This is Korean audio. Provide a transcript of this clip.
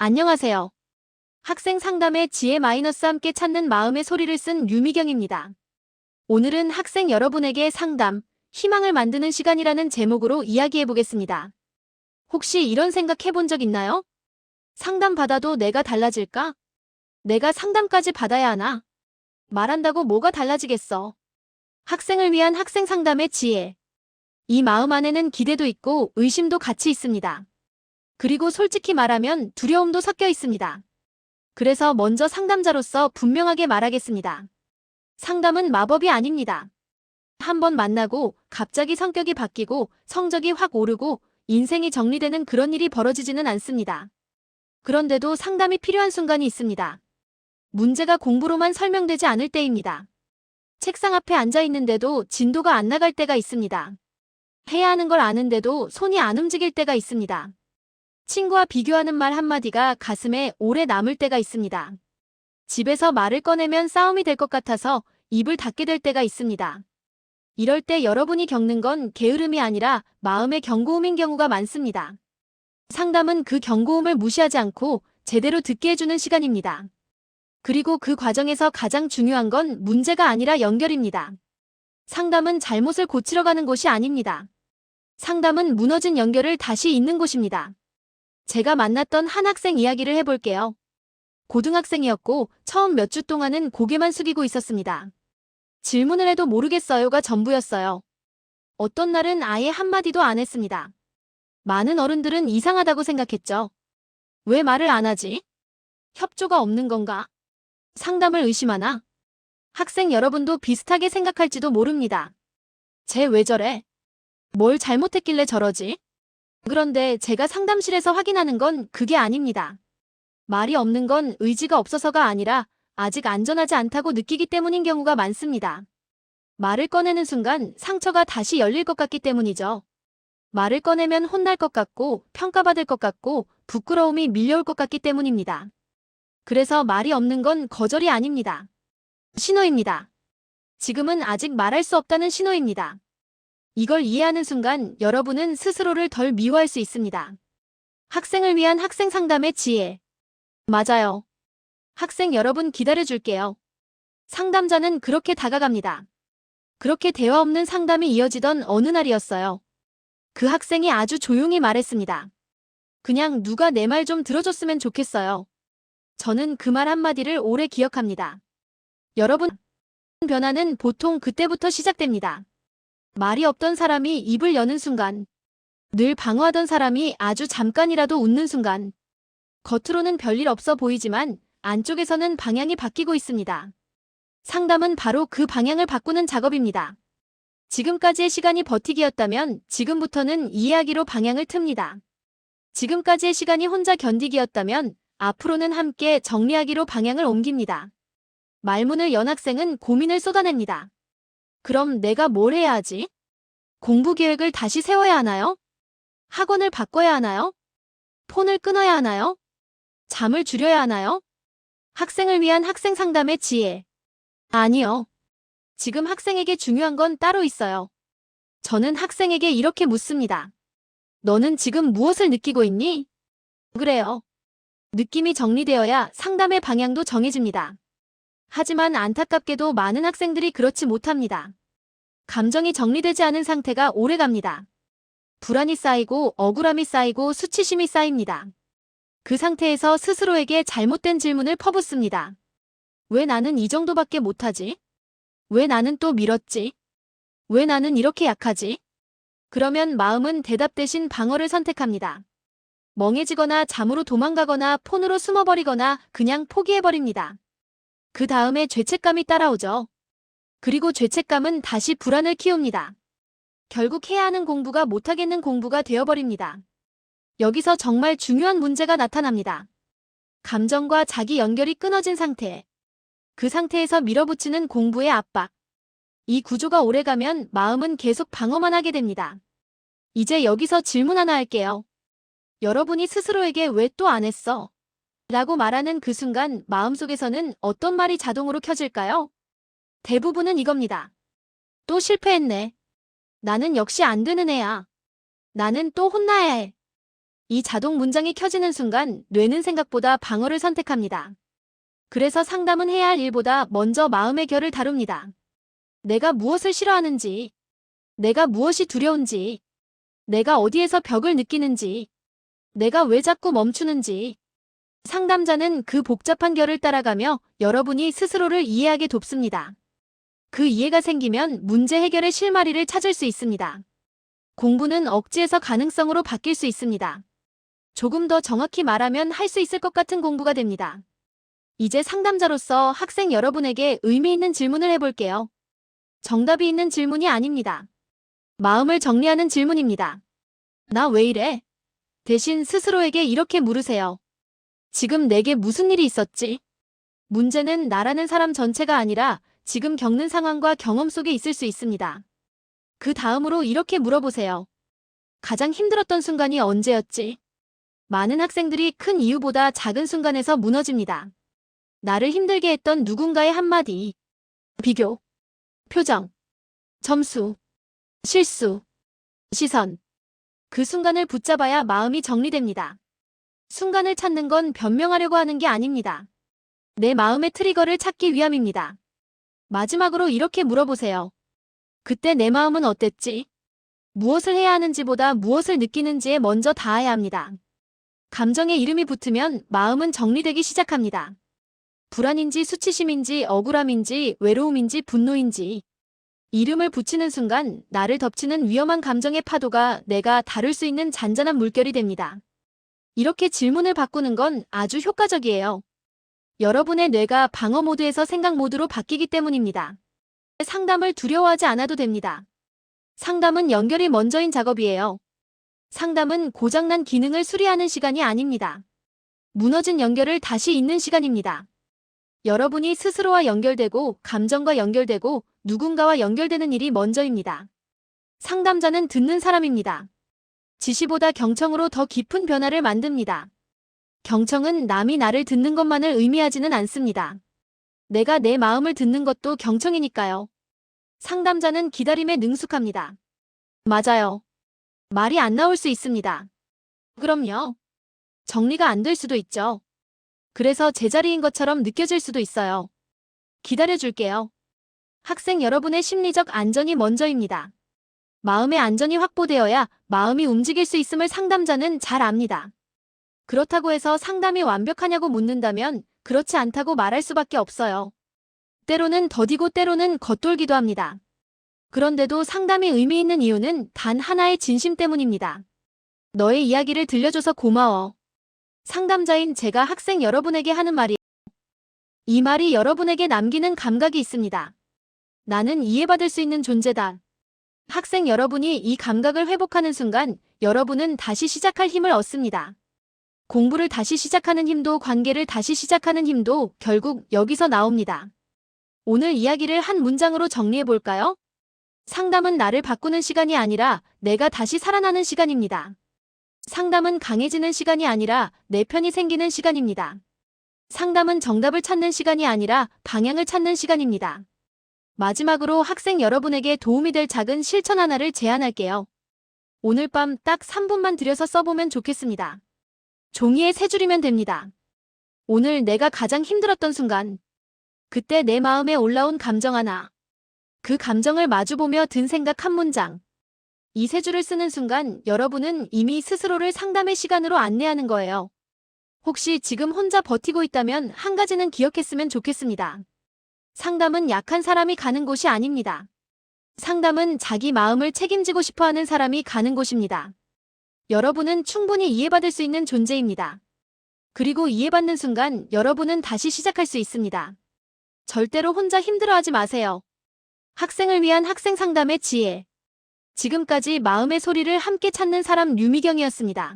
안녕하세요. 학생 상담의 지혜 마이너스 함께 찾는 마음의 소리를 쓴 유미경입니다. 오늘은 학생 여러분에게 상담, 희망을 만드는 시간이라는 제목으로 이야기해 보겠습니다. 혹시 이런 생각 해본 적 있나요? 상담 받아도 내가 달라질까? 내가 상담까지 받아야 하나? 말한다고 뭐가 달라지겠어? 학생을 위한 학생 상담의 지혜. 이 마음 안에는 기대도 있고 의심도 같이 있습니다. 그리고 솔직히 말하면 두려움도 섞여 있습니다. 그래서 먼저 상담자로서 분명하게 말하겠습니다. 상담은 마법이 아닙니다. 한번 만나고 갑자기 성격이 바뀌고 성적이 확 오르고 인생이 정리되는 그런 일이 벌어지지는 않습니다. 그런데도 상담이 필요한 순간이 있습니다. 문제가 공부로만 설명되지 않을 때입니다. 책상 앞에 앉아 있는데도 진도가 안 나갈 때가 있습니다. 해야 하는 걸 아는데도 손이 안 움직일 때가 있습니다. 친구와 비교하는 말 한마디가 가슴에 오래 남을 때가 있습니다. 집에서 말을 꺼내면 싸움이 될 것 같아서 입을 닫게 될 때가 있습니다. 이럴 때 여러분이 겪는 건 게으름이 아니라 마음의 경고음인 경우가 많습니다. 상담은 그 경고음을 무시하지 않고 제대로 듣게 해주는 시간입니다. 그리고 그 과정에서 가장 중요한 건 문제가 아니라 연결입니다. 상담은 잘못을 고치러 가는 곳이 아닙니다. 상담은 무너진 연결을 다시 잇는 곳입니다. 제가 만났던 한 학생 이야기를 해볼게요. 고등학생이었고 처음 몇 주 동안은 고개만 숙이고 있었습니다. 질문을 해도 모르겠어요가 전부였어요. 어떤 날은 아예 한마디도 안 했습니다. 많은 어른들은 이상하다고 생각했죠. 왜 말을 안 하지? 협조가 없는 건가? 상담을 의심하나? 학생 여러분도 비슷하게 생각할지도 모릅니다. 쟤 왜 저래? 뭘 잘못했길래 저러지? 그런데 제가 상담실에서 확인하는 건 그게 아닙니다. 말이 없는 건 의지가 없어서가 아니라 아직 안전하지 않다고 느끼기 때문인 경우가 많습니다. 말을 꺼내는 순간 상처가 다시 열릴 것 같기 때문이죠. 말을 꺼내면 혼날 것 같고 평가받을 것 같고 부끄러움이 밀려올 것 같기 때문입니다. 그래서 말이 없는 건 거절이 아닙니다. 신호입니다. 지금은 아직 말할 수 없다는 신호입니다. 이걸 이해하는 순간 여러분은 스스로를 덜 미워할 수 있습니다. 학생을 위한 학생 상담의 지혜. 맞아요. 학생 여러분 기다려줄게요. 상담자는 그렇게 다가갑니다. 그렇게 대화 없는 상담이 이어지던 어느 날이었어요. 그 학생이 아주 조용히 말했습니다. 그냥 누가 내 말 좀 들어줬으면 좋겠어요. 저는 그 말 한마디를 오래 기억합니다. 여러분, 변화는 보통 그때부터 시작됩니다. 말이 없던 사람이 입을 여는 순간, 늘 방어하던 사람이 아주 잠깐이라도 웃는 순간, 겉으로는 별일 없어 보이지만 안쪽에서는 방향이 바뀌고 있습니다. 상담은 바로 그 방향을 바꾸는 작업입니다. 지금까지의 시간이 버티기였다면 지금부터는 이해하기로 방향을 틉니다. 지금까지의 시간이 혼자 견디기였다면 앞으로는 함께 정리하기로 방향을 옮깁니다. 말문을 연 학생은 고민을 쏟아냅니다. 그럼 내가 뭘 해야 하지? 공부 계획을 다시 세워야 하나요? 학원을 바꿔야 하나요? 폰을 끊어야 하나요? 잠을 줄여야 하나요? 학생을 위한 학생 상담의 지혜. 아니요. 지금 학생에게 중요한 건 따로 있어요. 저는 학생에게 이렇게 묻습니다. 너는 지금 무엇을 느끼고 있니? 그래요. 느낌이 정리되어야 상담의 방향도 정해집니다. 하지만 안타깝게도 많은 학생들이 그렇지 못합니다. 감정이 정리되지 않은 상태가 오래갑니다. 불안이 쌓이고 억울함이 쌓이고 수치심이 쌓입니다. 그 상태에서 스스로에게 잘못된 질문을 퍼붓습니다. 왜 나는 이 정도밖에 못하지? 왜 나는 또 미뤘지? 왜 나는 이렇게 약하지? 그러면 마음은 대답 대신 방어를 선택합니다. 멍해지거나 잠으로 도망가거나 폰으로 숨어버리거나 그냥 포기해버립니다. 그 다음에 죄책감이 따라오죠. 그리고 죄책감은 다시 불안을 키웁니다. 결국 해야 하는 공부가 못하겠는 공부가 되어버립니다. 여기서 정말 중요한 문제가 나타납니다. 감정과 자기 연결이 끊어진 상태. 그 상태에서 밀어붙이는 공부의 압박. 이 구조가 오래가면 마음은 계속 방어만 하게 됩니다. 이제 여기서 질문 하나 할게요. 여러분이 스스로에게 왜 또 안 했어? 라고 말하는 그 순간 마음속에서는 어떤 말이 자동으로 켜질까요? 대부분은 이겁니다. 또 실패했네. 나는 역시 안 되는 애야. 나는 또 혼나야 해. 이 자동 문장이 켜지는 순간 뇌는 생각보다 방어를 선택합니다. 그래서 상담은 해야 할 일보다 먼저 마음의 결을 다룹니다. 내가 무엇을 싫어하는지, 내가 무엇이 두려운지, 내가 어디에서 벽을 느끼는지, 내가 왜 자꾸 멈추는지. 상담자는 그 복잡한 결을 따라가며 여러분이 스스로를 이해하게 돕습니다. 그 이해가 생기면 문제 해결의 실마리를 찾을 수 있습니다. 공부는 억지에서 가능성으로 바뀔 수 있습니다. 조금 더 정확히 말하면 할 수 있을 것 같은 공부가 됩니다. 이제 상담자로서 학생 여러분에게 의미 있는 질문을 해볼게요. 정답이 있는 질문이 아닙니다. 마음을 정리하는 질문입니다. 나 왜 이래? 대신 스스로에게 이렇게 물으세요. 지금 내게 무슨 일이 있었지? 문제는 나라는 사람 전체가 아니라 지금 겪는 상황과 경험 속에 있을 수 있습니다. 그 다음으로 이렇게 물어보세요. 가장 힘들었던 순간이 언제였지? 많은 학생들이 큰 이유보다 작은 순간에서 무너집니다. 나를 힘들게 했던 누군가의 한마디, 비교, 표정, 점수, 실수, 시선. 그 순간을 붙잡아야 마음이 정리됩니다. 순간을 찾는 건 변명하려고 하는 게 아닙니다. 내 마음의 트리거를 찾기 위함입니다. 마지막으로 이렇게 물어보세요. 그때 내 마음은 어땠지? 무엇을 해야 하는지보다 무엇을 느끼는지에 먼저 닿아야 합니다. 감정의 이름이 붙으면 마음은 정리되기 시작합니다. 불안인지 수치심인지 억울함인지 외로움인지 분노인지. 이름을 붙이는 순간 나를 덮치는 위험한 감정의 파도가 내가 다룰 수 있는 잔잔한 물결이 됩니다. 이렇게 질문을 바꾸는 건 아주 효과적이에요. 여러분의 뇌가 방어 모드에서 생각 모드로 바뀌기 때문입니다. 상담을 두려워하지 않아도 됩니다. 상담은 연결이 먼저인 작업이에요. 상담은 고장난 기능을 수리하는 시간이 아닙니다. 무너진 연결을 다시 잇는 시간입니다. 여러분이 스스로와 연결되고 감정과 연결되고 누군가와 연결되는 일이 먼저입니다. 상담자는 듣는 사람입니다. 지시보다 경청으로 더 깊은 변화를 만듭니다. 경청은 남이 나를 듣는 것만을 의미하지는 않습니다. 내가 내 마음을 듣는 것도 경청이니까요. 상담자는 기다림에 능숙합니다. 맞아요. 말이 안 나올 수 있습니다. 그럼요. 정리가 안 될 수도 있죠. 그래서 제자리인 것처럼 느껴질 수도 있어요. 기다려줄게요. 학생 여러분의 심리적 안전이 먼저입니다. 마음의 안전이 확보되어야 마음이 움직일 수 있음을 상담자는 잘 압니다. 그렇다고 해서 상담이 완벽하냐고 묻는다면 그렇지 않다고 말할 수밖에 없어요. 때로는 더디고 때로는 겉돌기도 합니다. 그런데도 상담이 의미 있는 이유는 단 하나의 진심 때문입니다. 너의 이야기를 들려줘서 고마워. 상담자인 제가 학생 여러분에게 하는 말이에요. 이 말이 여러분에게 남기는 감각이 있습니다. 나는 이해받을 수 있는 존재다. 학생 여러분이 이 감각을 회복하는 순간 여러분은 다시 시작할 힘을 얻습니다. 공부를 다시 시작하는 힘도 관계를 다시 시작하는 힘도 결국 여기서 나옵니다. 오늘 이야기를 한 문장으로 정리해볼까요? 상담은 나를 바꾸는 시간이 아니라 내가 다시 살아나는 시간입니다. 상담은 강해지는 시간이 아니라 내 편이 생기는 시간입니다. 상담은 정답을 찾는 시간이 아니라 방향을 찾는 시간입니다. 마지막으로 학생 여러분에게 도움이 될 작은 실천 하나를 제안할게요. 오늘 밤 딱 3분만 들여서 써보면 좋겠습니다. 종이에 3줄이면 됩니다. 오늘 내가 가장 힘들었던 순간, 그때 내 마음에 올라온 감정 하나, 그 감정을 마주보며 든 생각 한 문장. 이 3줄을 쓰는 순간 여러분은 이미 스스로를 상담의 시간으로 안내하는 거예요. 혹시 지금 혼자 버티고 있다면 한 가지는 기억했으면 좋겠습니다. 상담은 약한 사람이 가는 곳이 아닙니다. 상담은 자기 마음을 책임지고 싶어하는 사람이 가는 곳입니다. 여러분은 충분히 이해받을 수 있는 존재입니다. 그리고 이해받는 순간 여러분은 다시 시작할 수 있습니다. 절대로 혼자 힘들어하지 마세요. 학생을 위한 학생 상담의 지혜. 지금까지 마음의 소리를 함께 찾는 사람 류미경이었습니다.